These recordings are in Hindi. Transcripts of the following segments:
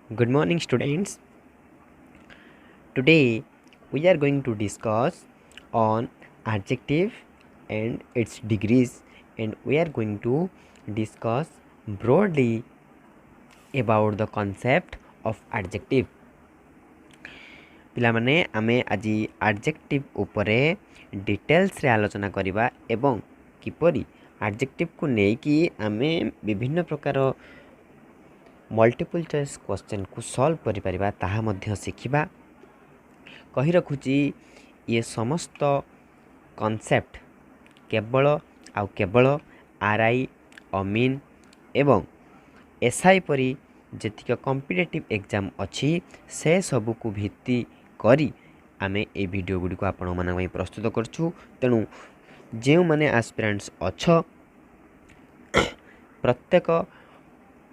Good morning, students. Today we are going to discuss on adjective and its degrees, and we are going to discuss broadly about the concept of adjective. ପିଲାମାନେ ଆମେ ଆଜି adjective ଉପରେ ଡିଟେଲ୍ସରେ ଆଲୋଚନା କରିବା ଏବଂ କିପରି adjectiveକୁ ନେଇକି ଆମେ ବିଭିନ୍ନ ପ୍ରକାର ମଲ୍ଟିପୁଲ୍ ଚଏସ୍ କ୍ୱେଶ୍ଚନ୍କୁ ସଲ୍ଭ କରିପାରିବା ତାହା ମଧ୍ୟ ଶିଖିବା। କହି ରଖୁଛି ଇଏ ସମସ୍ତ କନସେପ୍ଟ କେବଳ ଆଉ କେବଳ ଆର୍ଆଇ ଅମିନ୍ ଏବଂ ଏସ୍ଆଇ ପରି ଯେତିକ କମ୍ପିଟେଟିଭ୍ ଏକ୍ଜାମ୍ ଅଛି ସେ ସବୁକୁ ଭିତ୍ତି କରି ଆମେ ଏ ଭିଡ଼ିଓ ଗୁଡ଼ିକୁ ଆପଣମାନଙ୍କ ପାଇଁ ପ୍ରସ୍ତୁତ କରୁଛୁ। ତେଣୁ ଯେଉଁମାନେ ଆସ୍ପିରାଣ୍ଟସ୍ ଅଛ ପ୍ରତ୍ୟେକ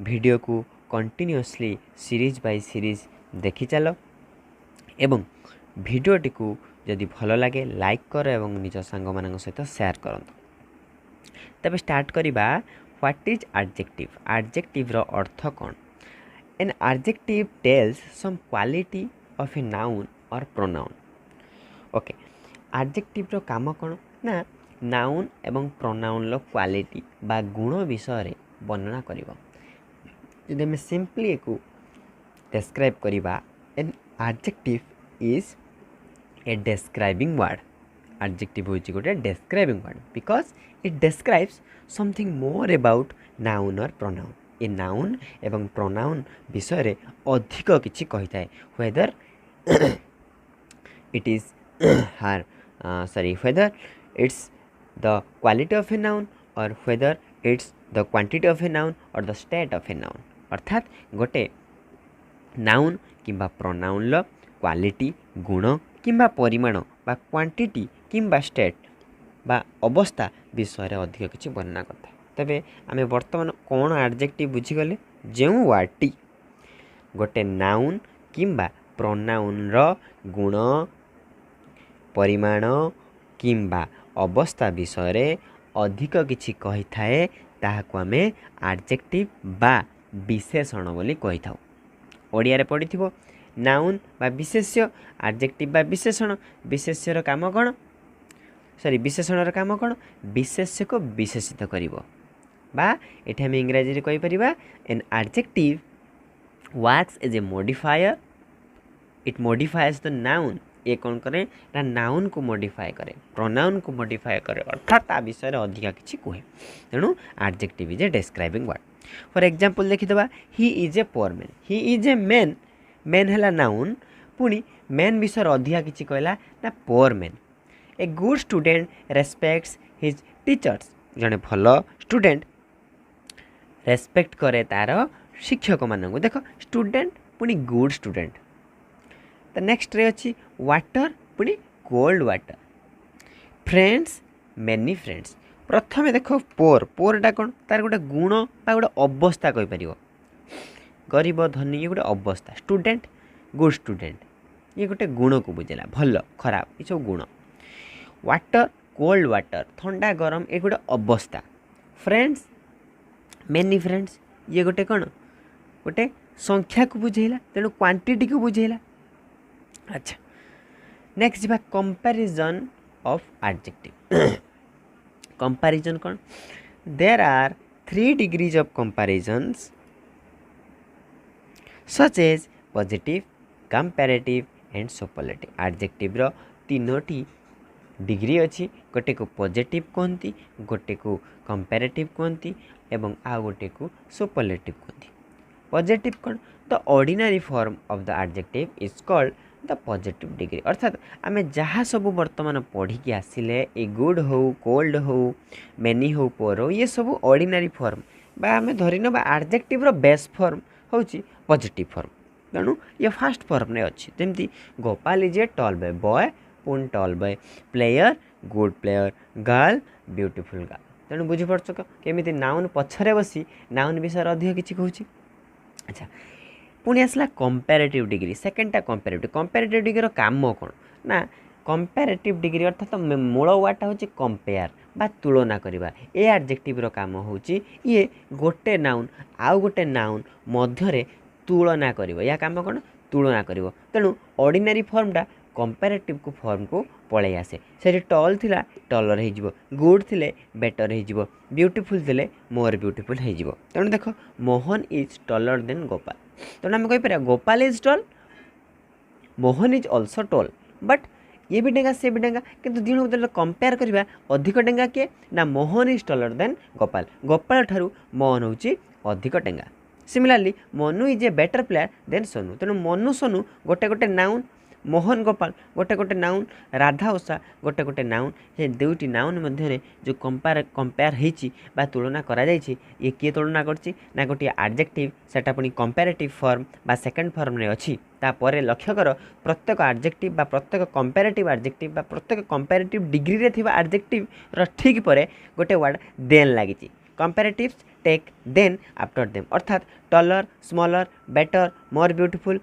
ଭିଡ଼ିଓକୁ କଣ୍ଟିନ୍ୟୁଅସଲି ସିରିଜ୍ ବାଇ ସିରିଜ୍ ଦେଖି ଚାଲ ଏବଂ ଭିଡ଼ିଓଟିକୁ ଯଦି ଭଲ ଲାଗେ ଲାଇକ୍ କର ଏବଂ ନିଜ ସାଙ୍ଗମାନଙ୍କ ସହିତ ସେୟାର କରନ୍ତୁ। ତେବେ ଷ୍ଟାର୍ଟ କରିବା। What is ଆଡଜେକ୍ଟିଭ୍? ଆଡଜେକ୍ଟିଭ୍ର ଅର୍ଥ କ'ଣ? An adjective tells some quality of a noun or pronoun. Okay, ଆଡଜେକ୍ଟିଭ୍ର କାମ କ'ଣ ନା ନାଉନ୍ ଏବଂ ପ୍ରୋନାଉନ୍ର କ୍ୱାଲିଟି ବା ଗୁଣ ବିଷୟରେ ବର୍ଣ୍ଣନା କରିବ। ଯଦି ଆମେ ସିମ୍ପଲି ଏକୁ ଡେସ୍କ୍ରାଇବ୍ କରିବା, an adjective is a describing word. Adjective होची गोटे describing word because it describes something more about noun or pronoun. A noun एवं pronoun विषय रे अधिक किछि कहिथाय, whether it is whether it's the quality of a noun or whether it's the quantity of a noun or the state of a noun. अर्थात गोटे noun किंबा pronoun लो क्वालिटी गुण किंबा परिमाण बा क्वांटिटी किंबा स्टेट बा अवस्था विषय रे अधिक किछि वर्णना करता। तबे आमे वर्तमान कोन एडजेक्टिव बुझीगले, जेउ वार्डटी गोटे नाउन किंबा प्रोनाउन रो गुण परिमाण किंबा अवस्था विषय रे अधिक किछि कहि थाए ताहाको आमे एडजेक्टिव बा विशेषण बोली कहि थाउ। ओडिया रे पढिथिबो नाउन बा विशेष्य, एडजेक्टिव बा विशेषण। विशेष्यर काम कौन? विशेषणर काम कौन? विशेष्य को विशेषित करिवो बा एठी हम इंग्रजी रे कहि परिबा an adjective works as a modifier. It modifies the noun. ये कौन करे ना नाउन को मॉडिफाई करे, प्रोनाउन को मॉडिफाई करे, अर्थात ता विषय रे अधिक किछि कहे। तेणु adjective is a describing word. For example देखिदबा, he is a poor man. He is a man. Man है नाउन, पुणी मैन विषय अधिका किछि कहला ना poor man. A good student respects his teachers. जड़े भल स्टूडेंट रेस्पेक्ट करे तार शिक्षक मानू। देख स्टूडेंट पुणी गुड स्टूडेंट। तो नेक्स्ट रे अच्छी वाटर पुणी cold water. Friends many friends. प्रथमे देख पोर। पोरटा कौन? तार गोटे गुण बा गोटे अवस्था कहि परिबो। गरीब धनी ये गोटे अवस्था। स्टूडेंट गुड स्टूडेंट ये गोटे गुण को बुझेला, भल खराब ये सब गुण। वाटर कोल्ड वाटर ठंडा गरम ये गोटे अवस्था। फ्रेंड्स मेनी फ्रेंड्स ये गोटे कौन? गोटे संख्या को बुझेला, तेणु क्वांटिटी को बुझेला। अच्छा, नेक्स्ट जी कंपैरिजन ऑफ एडजेक्टिव। कंपैरिजन कौन? There are 3 degrees of comparisons such as positive, comparative and superlative. Adjective रो 3टी डिग्री अच्छी। गोटे को पॉजिटिव कहती, गोटे को कंपैरेटिव कहती एवं आ गोटे को सुपरलेटिव कहती। पॉजिटिव कौन? The ordinary form of the adjective is called the positive degree. अर्थात आमे जहाँ सब वर्तमान पढ़ी की आसिले ए गुड हो, कोल्ड हो, मेनी हो, पोर हो, ये सब ऑर्डिनरी फॉर्म बा आमे धरि नबा एडजेक्टिव रो बेस फॉर्म होची पॉजिटिव फॉर्म। तेणु ये फास्ट फॉर्म रे अच्छी। जमती Gopal is a tall boy. Boy पुन tall boy. Player good player. Girl beautiful girl. तेणु बुझीपारछ केमी नाउन पछरे बसी नाउन विषय अधिक किसी कहूँ। अच्छा, पुणी आसला कंपैरेटिव डिग्री। सेकेंडटा कंपैरेटिव। कंपैरेटिव डिग्री काम कौन ना कंपैरेटिव डिग्री अर्थात मूल वार्डटा हूँ कंपेयर बा तुलना करवा। ए एडजेक्टिव काम हूँ ये गोटे नाउन आउ गोटे नाउन मध्य तुलना करिवो या काम कौन तुलना करिवो तेणु ऑर्डिनरी फॉर्मटा कंपैरेटिव को फॉर्म को पळै आसे से टॉल थिला टॉलर हे जिवो गुड थिले बेटर हे जिवो ब्यूटीफुल थिले मोर ब्यूटीफुल हे जिवो तेणु देख Mohan is taller than Gopal तेणु आम कहि Gopal is tall Mohan is also tall but ये भी डेंगा से भी डेंगा किंतु दिन को कंपेयर करवा अधिक डेंगा किए ना Mohan is taller than Gopal Gopal ठारू मोहन होची अधिक डेंगा similarly Manu is a better player than Sonu तेणु मनु सोनू गोटे गोटे नाउन मोहन गोपाल गोटे गोटे नाउन राधा उषा गोटे गोटे नाउन से दुईटी नाउन मध्य जो कंपेयर होती तुलना करा जायछि ये किए तुलना करछि ना गोटे एडजेक्टिव सेटा पुनी कंपैरेटिव फॉर्म बा सेकंड फॉर्म रे अछि तापर लक्ष्य कर प्रत्येक एडजेक्टिव बा प्रत्येक कंपैरेटिव एडजेक्टिव बा प्रत्येक कंपैरेटिव डिग्री रे थिबा एडजेक्टिव रो ठीक परे गोटे वर्ड देन लागिछि comparatives take than after them अर्थात taller smaller better more beautiful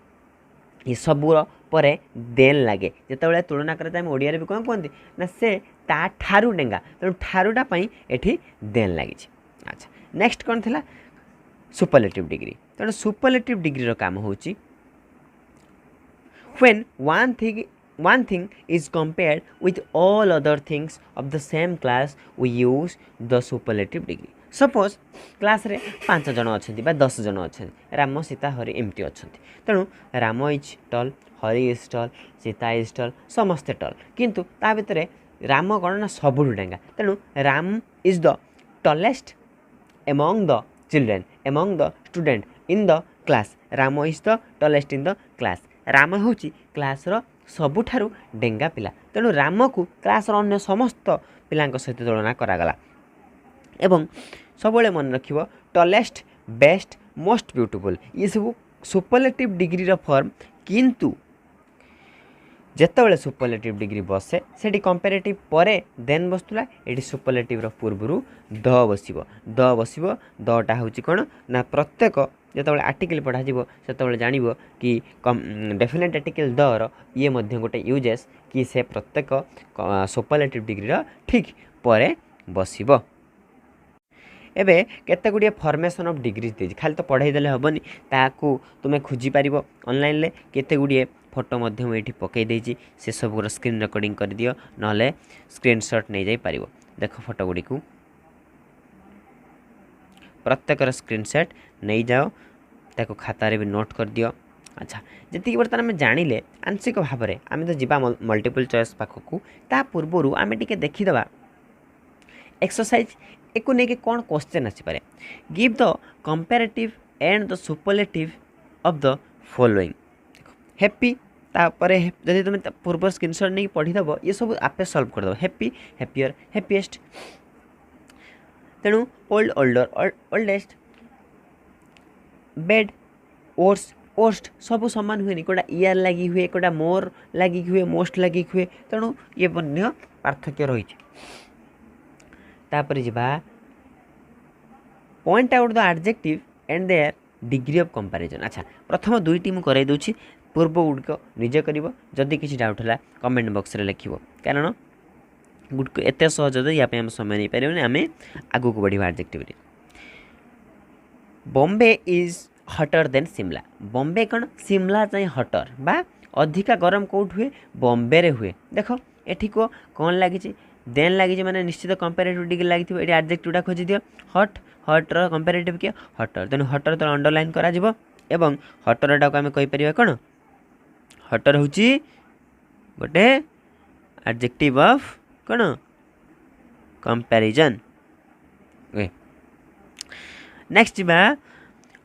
ये सबूर परे देन लगे जिते तुलना करते हैं ओडिया भी कौन कहते ना से ता ठारू डेंगा तेणु ठारूटा एठी देन लगी। अच्छा नेक्स्ट कौन थी सुपरलेटिव डिग्री तेणु सुपरलेटिव डिग्री रो काम होची when one thing is compared with all other things of the same class we use the superlative degree suppose class रे 5 जन अच्छा 10 जन अच्छा राम सीता हरि एमती अच्छा तेणु राम इज टल हरि इज टल सीता इज टल समस्ते टल किंतु ता भितर राम कौन ना सबुठ डेंगा तेणु Ram is the tallest among the children among the student in the class Ram is the tallest in the class Ram हूँ क्लास सबुठारु डेंगा पिला तेणु राम को क्लास अन्य समस्त पिला सहित तुलना करागला एवं सब मन रख टलेस्ट बेस्ट मोस्ट ब्यूटीफुल ये सब सुपरलेटिव डिग्री रो फॉर्म किंतु जेतेबेले सुपरलेटिव डिग्री बसे सेठी कंपैरेटिव परे देन बसुला एटी सुपरलेटिव रो पूर्वरु द बसिबो दटा होची कोन ना प्रत्येक जेतेबेले आर्टिकल पढ़ा जिवो सेतेबेले जानिबो कि डेफिनेट आर्टिकल द रो ये मध्य गोटे यूजेस कि से प्रत्येक सुपरलेटिव डिग्री रो ठीक परे बसिबो एबे केते गुड़िए फॉर्मेशन ऑफ डिग्रीज देछि खाली तो पढ़ाई देले हबनी ताकू तुमे खोजी पारिबो ऑनलाइन ले केते गुड़िए फोटो मध्य एठी पकई देछि से सब स्क्रीन रिकॉर्डिंग कर दियो नले स्क्रीनशॉट नै जाई पारिबो देखो फोटो गुडी को प्रत्येक स्क्रीनशॉट नै जाओ ताको खाता रे भी नोट कर दियो। अच्छा जति बर्तमान में जानिले आंशिक भाव में आम तो जीवा मल्टीपल चॉइस पाखकू ता पूर्वरु आम टिके देखि दबा एक्सरसाइज एको नहीं कौन क्वेश्चन आसीपे give the comparative and the superlative of the following happy तापर जदि तुम पूर्व स्क्रीनशॉट नहीं पढ़ीदेव ये सब आपे सॉल्व करदेव हैप्पी हैप्पियर हैप्पीएस्ट तेणु old older oldest bed verse worst सब सामान हुए कोटा ईयर लगी हुए कोटा मोर लगी हुए मोस्ट लगी हुए तेणु ये बन्य पार्थक्य रही तापर जिबा point out the adjective and there degree of comparison. अच्छा प्रथम दुईटी मु कराई दउछि पूर्व गुड़िक निजे करिवो जदि किसी डाउट होला कमेंट बॉक्स रे लिखिवो कारण गुड एते सहज दे या पे हम समय नहीं पारिबो आमे आगु को बढ़िबा एडजेक्टिव रे बॉम्बे इज हटर देन शिमला बॉम्बे कौन शिमला चाहे हटर बा अधिका गरम कौट हुए बॉम्बे रे हुए देखो एठी को कौन लगी देन लगी माने निश्चित कंपैरेटिव डिग्री लगी ये एडजेक्टिवटा खोजी दियो हट हटर कंपैरेटिव किया हटर तेणु हटर तो अंडरलाइन करा जिवो एवं हटरटा को आम कहि परिबा कोन हटर होची गोटे एडजेक्टिव ऑफ कोन कंपैरिजन। नेक्स्ट जिबा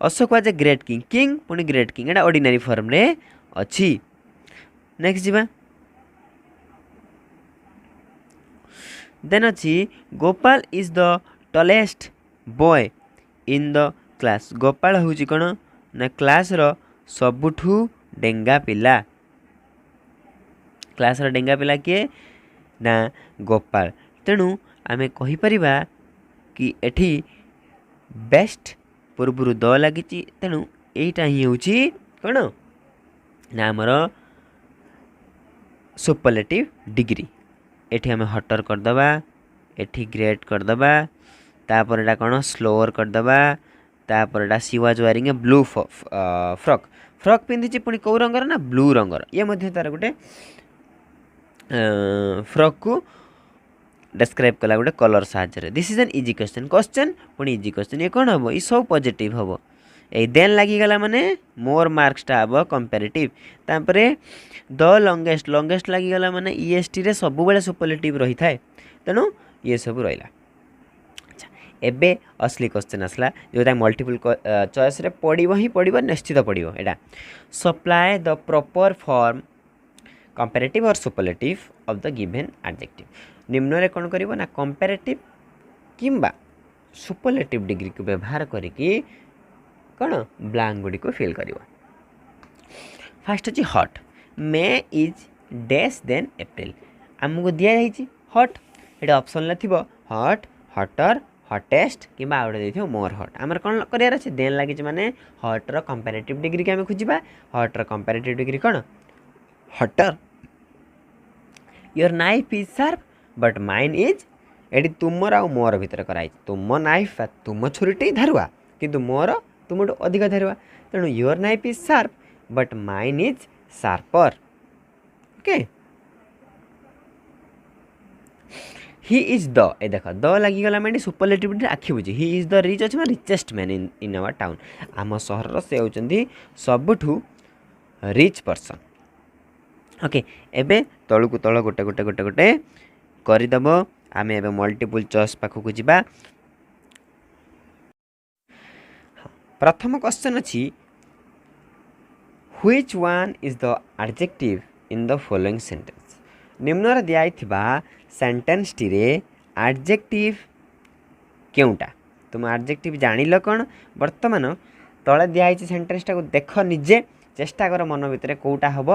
Ashok was a great king king पुणी ग्रेट किंग एटा ऑर्डिनरी फॉर्म रे अछि। नेक्स्ट जिबा देन अच्छी Gopal is the tallest boy in the class Gopal हूँ कौन ना क्लास रो सबुठू डेंगा पिला क्लास रो डेंगा पिला किए ना गोपाल तेणु आमे कहि परिबा कि एठी बेस्ट पूर्व द लगी तेणु यहीटा ही हूँ कौन ना आमर सुपरलेटिव डिग्री एठी हमें हटर करदबा एठी ग्रेट करदबा तापर एटा कौन स्लोअर करदबा तापरटा she was wearing a blue frock frock पिंधि पुणी कौ रंगर ना ब्लू रंगर ये मध्य तार गोटे फ्रॉक को डिस्क्राइब कला गोटे कलर साहाଯ୍य this is an easy question पुणी इजी क्वेश्चन ये कौन हम ये सब पॉजिटिव हम ए देन लगिगला माने मोर मार्क्सटा हम कंपेरेटिव तापर द लंगेस्ट लगिगला माने ईएसटी रे सब बेले सुपरलेटिव रही थाए तेणु ये सब रहा एबे असली क्वेश्चन आसला जोटा मल्टीपल चॉइस रे पड़िबो ही पड़िबो निश्चित पड़िबो एटा supply the proper form comparative or superlative of the given adjective निम्न रे कोन करिवो ना कंपैरेटिव किंबा सुपरलेटिव डिग्री को व्यवहार करिकी कोन ब्लैंक गुडी को फिल करिवो फर्स्ट अछि hot May is dash than April हमको दिया जाइछि हॉट एटा ऑप्शन ला थिबो हॉट हॉटर हॉटेस्ट कि आउटे मोर हॉट आमर कौन करार अच्छे देन लगे माने हॉटर कंपैरेटिव डिग्री के आम खोजा हॉटर कंपैरेटिव डिग्री कौन hotter your knife is sharp but mine is एटी तुमर आ मोर भितर कराई तुम नाइफ तुम छुरीटे धारुआ किंतु मोर तुम अधिक धारुआ तेणु your knife is sharp but mine is sharper okay he is the a देख द लगिगला मैंने सुपरलेटिव आखि बुझे ही इज द रिच अच्छे richest man in our town आम सहर से होती सबुठू रिच पर्सन ओके एबे तलू को तल गोटे गोटे गोटे गोटे करदेव आम ए मल्टीपल चॉइस पाखक जा प्रथम क्वेश्चन अच्छी which one is the adjective in the following sentence निम्न दिया सेंटेंस टी रे एडजेक्टिव केउटा तुम एडजेक्टिव जानिल कौन वर्तमान तले दिखाई सेंटेंस टाक देख निजे चेष्टा कर मन भितर कौटा हम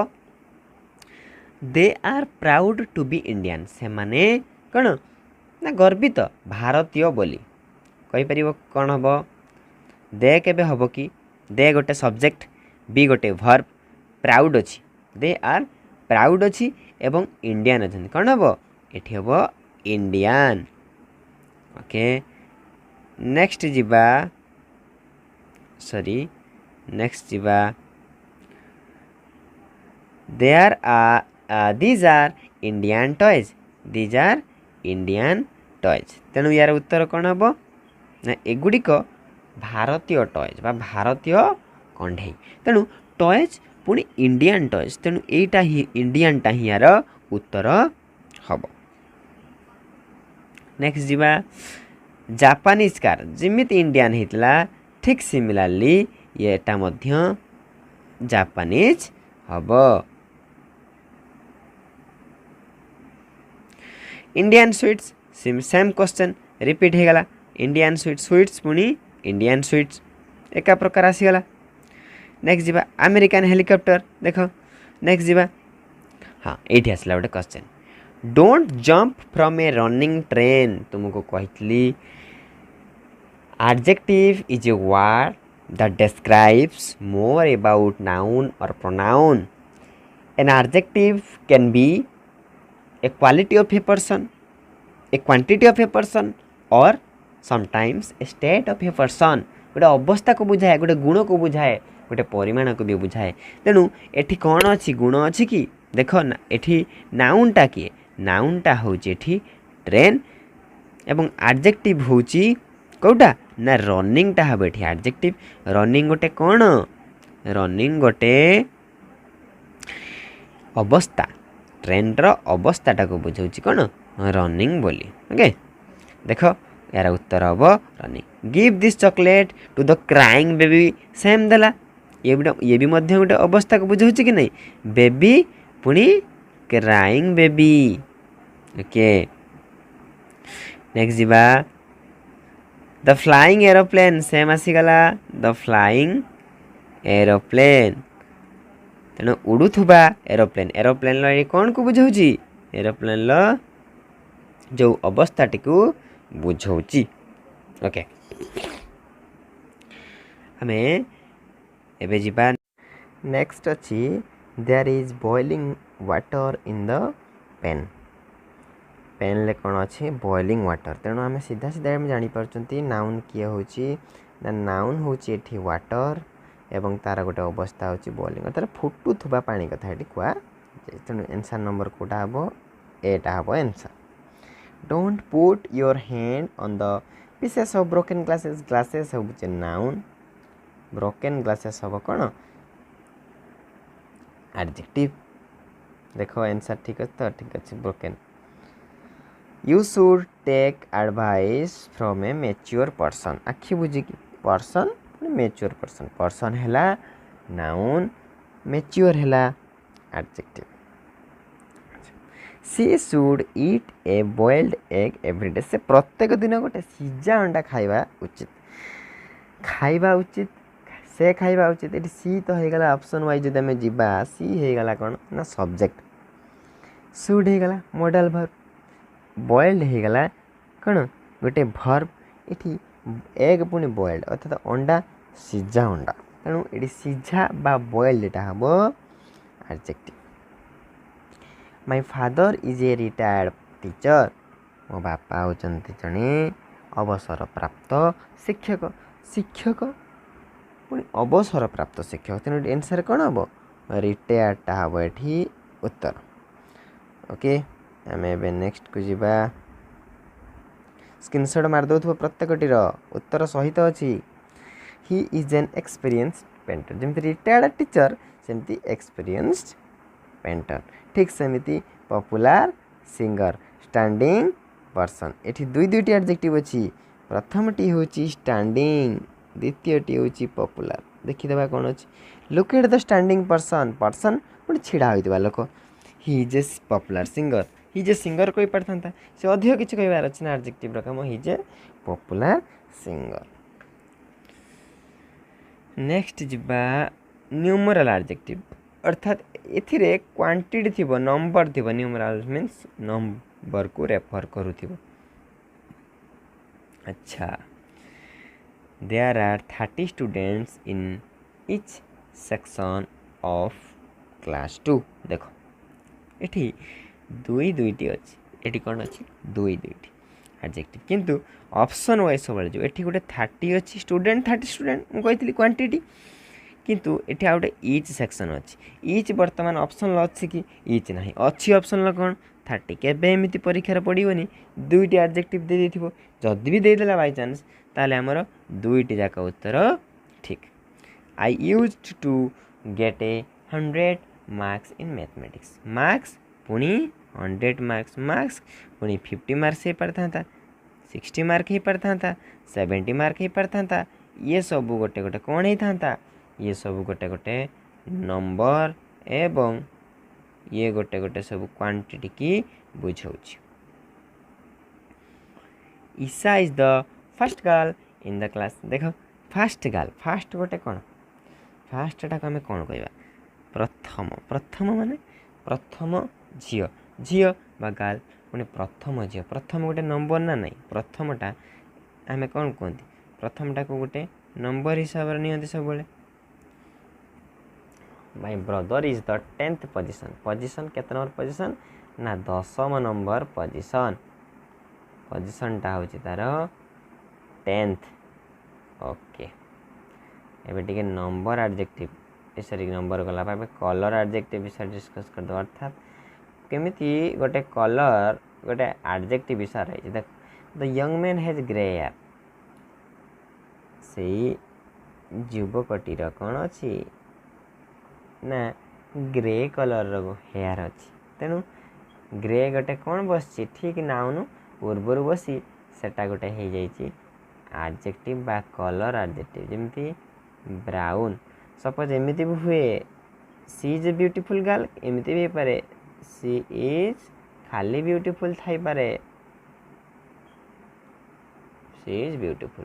they are proud to be Indian से माने कौन ना गर्वित भारतीय बोली कहीपर कौन हम दे केबे हम कि दे गोटे सब्जेक्ट बी गोटे वर्ब प्राउड अच्छी दे आर प्राउड अच्छी एवं इंडियन अच्छा कौन हम एठी हम इंडियन ओके नेक्स्ट जीवा सॉरी नेक्स्ट जीवा there are these are Indian toys these are Indian toys तेणु यार उत्तर कौन हम ना एगुड़िक भारतीय टॉयज बा भारतीय कंढे तेणु टॉयज पुणी इंडियन टॉयज तेणु एटा ही इंडियनटा ही यार उत्तर हम नेक्स्ट जीवा जापानीज कार जिमित इंडियन होता ठीक सिमिलारली येटा मध्य जापानीज हम Indian sweets same question repeat हो गला इंडियन स्वीट्स पुणी इंडियन स्वीट्स एका प्रकार आसीगला नेक्स्ट जीवा अमेरिकन हेलिकॉप्टर देख नेक्स्ट जीवा हाँ ये आसला गोटे question don't jump from a running train तुमको कही adjective is a word that describes more about noun or pronoun an adjective can be a quality of a person a quantity of a person और sometimes a state of a person गोटे अवस्था को बुझाए गोटे गुण को बुझाए गोटे परिमाण को भी बुझाए तेणु एठी कौन अच्छी गुण अच्छी कि देख ना एठी नाउनटा किए नाउनटा हूँ ट्रेन एवं एडजेक्टिव हूँ कौटा ना रनिंगटा हम ये एडजेक्टिव रनिंग गोटे कौन रनिंग गोटे अवस्था ट्रेन रो अवस्थाटा को बुझाऊँ कौन रनिंग बोली ओके देख यार उत्तर हम running give this chocolate to the crying baby same देला ये भी मध्य गोटे अवस्था को बुझाऊँ कि नहीं बेबी पुणी क्राइंग बेबी ओके नेक्स्ट जीवा द फ्लाइंग एरोप्लेन सेम आसीगला द फ्लाइंग एरोप्लेन तेणु उड़ुथुबा एरोप्लेन एरोप्लेन लो कौन को बुझाऊँ एरोप्लेन लो जो अवस्थाटी को बुझाऊँ ओके हमें एबे जीवा नेक्स्ट अच्छी there is boiling water in the pan pan ले कौन अच्छे बॉइलिंग वाटर तेणु आम सीधा सीधा जापर नाउन किए हूँ ନା ନାଉନ୍ ହେଉଛି ଏଠି ୱାଟର ଏବଂ ତାର ଗୋଟେ ଅବସ୍ଥା ହେଉଛି ବଏଲିଂ ଅର୍ଥାৎ ଫୁଟୁଥିବା ପାଣି କଥା ଏଠି କୁହାଯାଏ। ତେଣୁ ଆନ୍ସର୍ ନମ୍ବର କେଉଁଟା ହେବ? ଏଟା ହେବ answer. Don't put your hand on the pieces of broken glasses. Glasses ହେଉଛି ନାଉନ୍, ବ୍ରୋକେନ୍ ଗ୍ଲାसेस ହେବ କ'ଣ? ଆଡଜେକ୍ଟିଭ୍। ଦେଖ ଆନ୍ସର୍ ଠିକ୍ ଅଛି ତ? ଠିକ୍ ଅଛି, broken. You should take advice from a mature person. आखि बुझिकी पर्सन मैच्योर पर्सन। पर्सन है नाउन, मैच्योर है adjective. She should eat a boiled egg every day. से प्रत्येक दिन गोटे सीझा अंडा खाइबा उचित। खाइबा उचित, से खाइबा उचित। ये सी तो होगला ऑप्शन वाइज जब आम जा सी होगला कौन ना सब्जेक्ट, शुड होगला मॉडल वर्ब, बॉइल्ड होगला कौन गोटे भर्ब। ये एग पुणी बॉइल्ड अर्थात अंडा सीझा अंडा। तेणु ये सीझा बा बॉइल्ड एटा हम adjective. My father is a retired teacher. मो बापा होचंती जणे अवसर प्राप्त शिक्षक। शिक्षक पुणी अवसर प्राप्त शिक्षक। तेणु आंसर कौन हम? रिटायर्डटा हम ये उत्तर। ओके, आम ए नेक्स्ट को जीवा। स्क्रीनशॉट मारदे प्रत्येकटीर उत्तर सहित अच्छी। He is an experienced painter. जमी रिटायर्ड टीचर सेमती एक्सपीरियंस्ड पेंटर। ठीक सेमती पॉपुलर सिंगर, स्टैंडिंग पर्सन। ये दुईटी एडजेक्टिव अच्छी। प्रथमटी हूँ स्टैंडिंग, द्वितीयटी हूँ पॉपुलर। देखीदे कौन अच्छी? Look at the standing person. Person पुणी छिड़ा होता लोक। ही is a popular singer. He is a singer कही पार था से अधिक किसी कहार अच्छे ना एडजेक्टिव काम। He is a popular singer. Next जीवा न्यूमरल एडजेक्टिव अर्थात एथिरे क्वांटिटी थिबो, नंबर थिबो। न्यूमरल मीन्स नंबर को रेफर करूथिबो। अच्छा, there are 30 students in each section of class 2। देखो एठी दुईटी अच्छी। एठी कौन अच्छी? दुईटी एडजेक्टिव। किंतु ऑप्शन वाइज सब जो एठी गोटे 30 अच्छी स्टूडेंट, 30 स्टूडेंट मुझे क्वांटिटी। किंतु एठी आ गोटे इच सेक्शन अच्छी। इच वर्तमान ऑप्शन अच्छी कि इच ना अच्छी ऑप्शन कौन 30। केबे एमती परीक्षार पड़ोनी दुईटी एडजेक्टिव दे देथिबो। जदि भी देदेला बाय चांस ताले हमर दुईटी जाक उत्तर ठीक। I used to get a 100 marks in mathematics. Marks पुणी 100 मार्क्स, मार्क्स पुणी 50 मार्क्स हो पार था, 60 मार्क हो पार था, 70 मार्क हो पार था। ये सब गोटे गोटे कौन होता? ये सब गोटे गोटे नंबर एवं ये गोटे गोटे सब क्वांटिटी की बुझाऊँ। Isha is the first girl in the class. देख फास्ट गर्ल, फास्ट गोटे कौन? फास्टा को आम कौन कह? प्रथम। प्रथम माने प्रथम झील, झील बा गर्ल पुणी प्रथम झील। प्रथम गोटे नंबर ना नहीं? प्रथमटा आम कौन कहते? प्रथमटा को गोटे नंबर हिसाब से नियंती सब। My brother is the 10th position. Position केते नंबर पोजिशन? ना 10th नंबर पोजिशन। पोजिशनटा हूँ तार 10th। ओके, एबे टिके नंबर एडजेक्टिव सॉरी नंबर गला कलर एडजेक्टिव विषय डिस्कस कर दो। अर्थात केमिति गोटे कलर गोटे एडजेक्टिव विषय रही। देख the young man has grey hair. से युवकटीर कौन अच्छी ना ग्रे कलर हेयर अच्छी। तेणु ग्रे गोटे कौन बस ठीक नाउन पूर्वर बसी सेटा गोटे हो जाइए एडजेक्टिव बा कलर एडजेक्टिव। जमती ब्राउन सपोज एमती भी हुए सी इज ए ब्यूटीफुल गर्ल, एमती भी पारे सी इज खाली ब्यूटीफुल थाई पारे सी इज ब्यूटीफुल।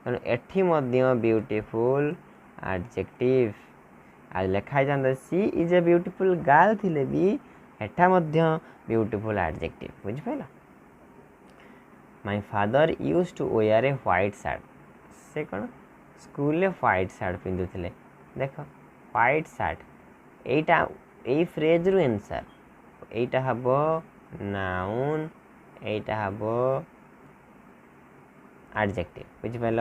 तेणु एठी मध्य ब्यूटीफुल एडजेक्टिव आज लिखाई जाता she is a beautiful girl थिले भी एठा मध्य ब्यूटीफुल एडजेक्टिव। बुझिपाइल? My father use to wear a white shirt. से कौन स्कूल व्हाइट शर्ट पिंधुले। देख व्हाइट शर्ट एटा ए फ्रेज रु आंसर एटा हबो नाउन, एटा हबो एडजेक्टिव। बुझिपाइल?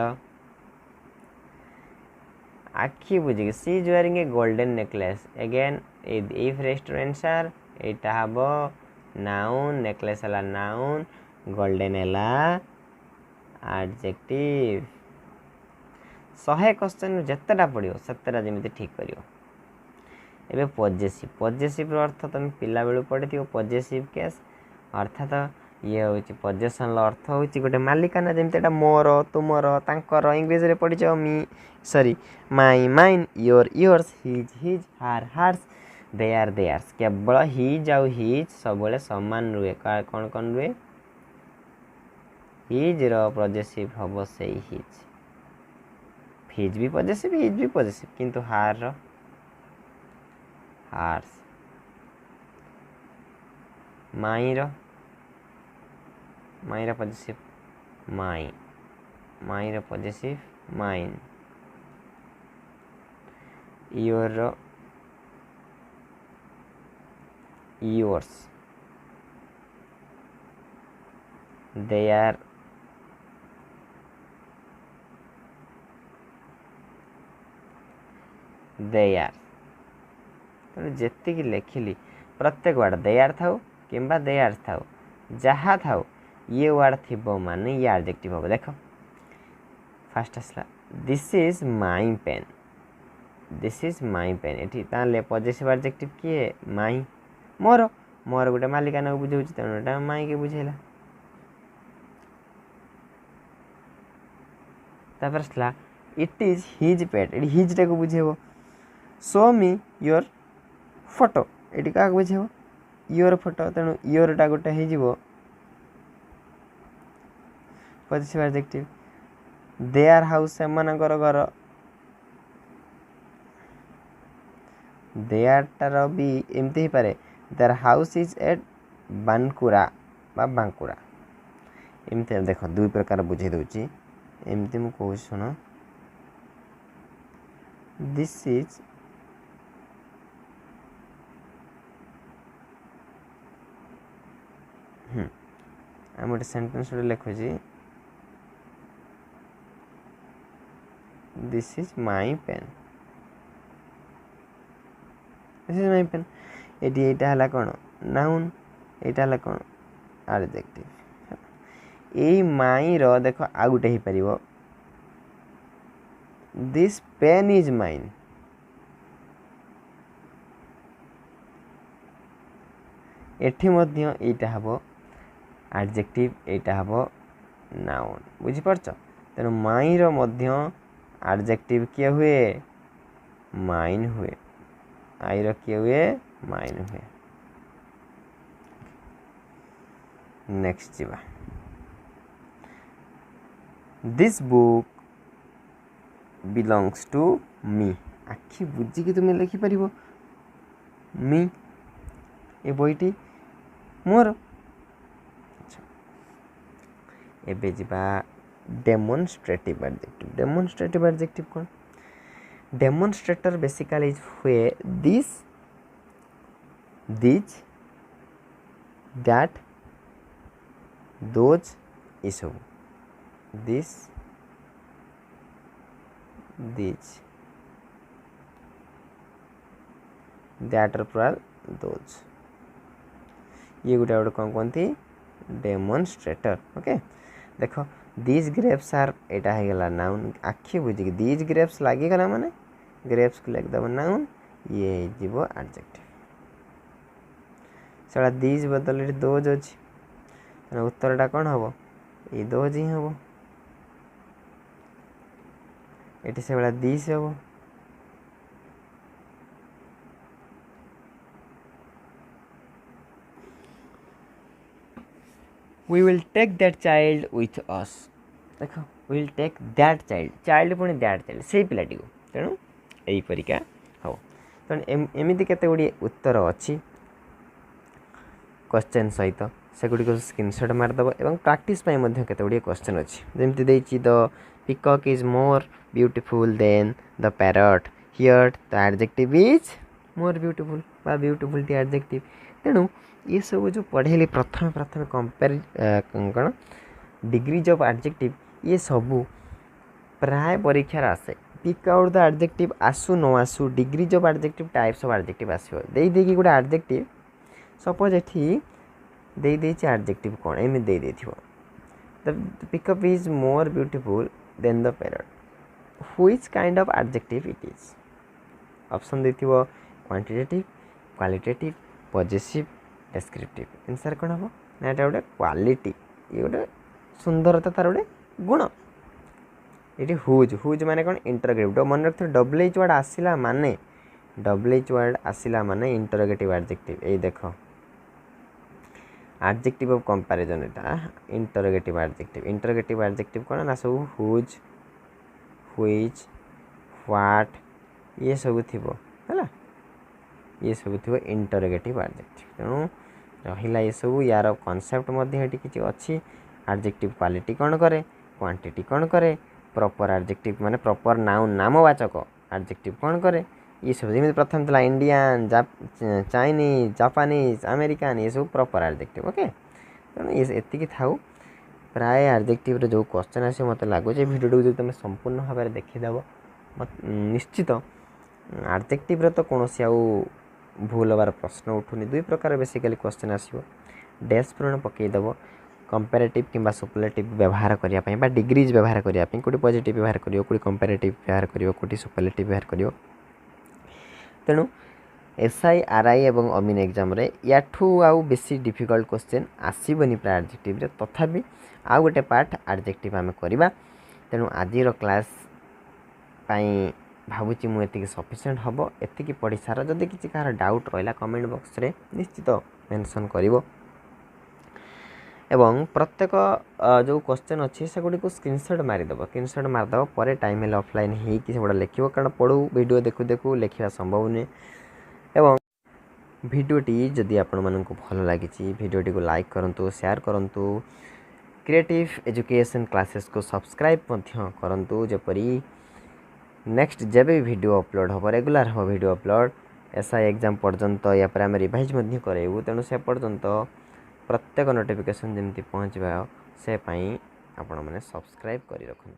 आखि बुझे she is wearing a golden necklace again if restaurants are एटा हबो नाउन नेकलेस हला नाउन गोल्डन हला एडजेक्टिव 100 क्वेश्चन जतटा पड़ो सेतटा जमी ठीक कर एबे पजेसिव अर्थ तुम पिला बेलू पढ़ी पजेसिव केस अर्थात ये हूँ पजेसन अर्थ हूँ गोटे मालिकाना जमी मोर तुमर तांकर इंग्लीश रे पढ़ी me sorry my mine your yours his his her hers theirs केवल हिज आउ हिज सब सामान रुए कौन कौन रुए हिज पजेसिव हम से हिज भी पजेसिव किंतु हार हार्स माईर पजेसिव माईर possessive mine your yours their जेति लिखिली प्रत्येक वार्ड देयार थाउ किंबा देयार थाउ जहाँ थाउ ये वार्ड थी माने ये एडजेक्टिव हम देख फास्ट आसला दिस इज माई पेन ये ताले पजेसिव एडजेक्टिव किए माई मोर मोर गोटे मालिकाना बुझे तेणु माई के बुझेला तापर आसला इट इज हिज पेट ये हिजटा को बुझेब शो मी योर फोटो ये क्या बुझेब योर फोटो तेणु योरटा गोटे हो पजेसिव एडजेक्टिव देयर हाउस सेमानकर घर देयरटार भी एमती ही पारे their house is eight Bankura बा बांकुरा एमती देख दुई प्रकार बुझे दूची एमती मु कहूँ शुण दिस इज आम गोटे सेंटेंस लिखुची दिस इज माई पेन एटा हला कौन नाउन एटा हला कौन एडजेक्टिव यही माई रो देख आ गोटे हो पार दिस पेन इज माइन एठी मध्य एटा हबो एडजेक्टिव एटा हबो नाउन बुझिपारछ तेणु माई रो मध्य एडजेक्टिव किए हुए माइन हुए आई किए हुए माइन हुए नेक्स्ट जीवा this book belongs to me आखि बुझिकी तुम लिखिपर मी ये बईटी मोर एबे जीवा डेमोन्स्ट्रेटिव एडजेक्टिव कौन डेमोन्स्ट्रेटर बेसिकली हुए दिस दिज दैट दोज ये सब this these that plural those ये गोटे गोटे कौन कहती डेमोन्स्ट्रेटर ओके देख दीज ग्रेप्स आर एटा हो गला नाउन आखि बुझिकी दीज ग्रेप्स लगिगला माने ग्रेप्स को लिखिदेव नाउन ये जीव एडजेक्टिव सारा दीज बदल ये दोज अच्छी उत्तरटा कौन हम ये दोज ही हम ये से भाया दिस हम we will take that child with us देख we will take that child पुणी that child से पिलाटी को तेणु यही परिका हम तेणु एमती केते गुड़ी उत्तर अच्छी क्वेश्चन सहित सेगुड़ी को स्क्रीनशॉट मारदेव और प्रैक्टिस केते गुड़ी क्वेश्चन अच्छी जमती देछि the peacock is more beautiful than the parrot here the adjective is more beautiful बा ब्यूटीफुल एडजेक्टिव तेणु ये सब जो पढ़ेली प्रथम प्रथम कंपेयर कौन डिग्रीज ऑफ एडजेक्टिव ये सब प्राय परीक्षार आसे पिक आउट द एडजेक्टिव आसु न आसु degrees of adjective types of adjective आसो दे दे कि गोटे एडजेक्टिव सपोज एठी दे दे छि एडजेक्टिव कोन एमे दे देथिबो the peacock is more beautiful than the parrot which kind of adjective it is option देथिबो quantitative qualitative positive descriptive answer कोन हो ना एटा गोटे क्वालिटी ये गोटे सुंदरता तार गोटे गुण ये हुज हुज माने कौन इंटरोगेटिव मन रखते डबल एच वर्ड आसला माने डबल एच वर्ड आसला माने इंटरोगेटिव एडजेक्टिव ये देख adjective of comparison Etah interrogative adjective कौन ना सब हुज व्हिच व्हाट ये सब थिबो हला ये सब थिबो इंटरोगेटिव एडजेक्टिव तेणु रहिला ये सब यार कॉन्सेप्ट मध्ये हेटी किछि अछि एडजेक्टिव क्वालिटी कौन करे क्वांटिटी कौन करे प्रॉपर एडजेक्टिव माने प्रॉपर नाउन नामवाचक एडजेक्टिव कौन करे ये सब जमी प्रथम तला इंडियन चाइनीज जापानीज अमेरिकन ये सब प्रॉपर एडजेक्टिव ओके तेणु ये एतिकी थाउ प्राय एडजेक्टिव रे जो क्वेश्चन आसे मते लागो जे वीडियो जो तुम संपूर्ण भाव में देखिदेव निश्चित एडजेक्टिव रे तो कौन से भूल हबार प्रश्न उठुनी दुई प्रकार बेसिकली क्वेश्चन आसो डैश पूर्ण पकईदेव कंपेरेटिव किंबा सुपरलेटिव व्यवहार करने बा डिग्रीज व्यवहार करने कोटी पॉजिटिव व्यवहार कर कोटी कंपेरेटिव व्यवहार कर कोटी सुपरलेटिव व्यवहार कर तेणु एसआई आरआई एवं अमीन एग्जाम रे याठू आउ बेसी डिफिकल्ट क्वेश्चन आसबनी प्राय एडजेक्टिव रे तथापि आउ गोटे पार्ट एडजेक्टिव आम करवा तेणु आज क्लास भावुची मुझे सफिशिएंट हम एतिकी पढ़ी सार जदि किसी कहार डाउट रहा कमेंट बॉक्स रे निश्चित मेंशन करिवो एवं प्रत्येक जो क्वेश्चन अच्छी से गुड़ी को स्क्रीनशॉट मारिदेव पर टाइम है ऑफलाइन होगा लिखो कारण पढ़ू वीडियो देखु देखु लिखा संभव नुहे एवं वीडियोटी जदि आपण मानक भल लगी वीडियोटी को लाइक करूँ शेयर करूँ क्रिएटिव एजुकेशन क्लासेस को सब्सक्राइब करूँ जपरी नेक्स्ट जब भी वीडियो अपलोड हम रेगुलर हम वीडियो अपलोड एसआई एग्जाम पर्यंत या पर आम रिवाइज करेबू तेणु से पर्यंत प्रत्येक नोटिफिकेशन जमी पहुँचवा से आपण मैंने सब्सक्राइब कर रखु।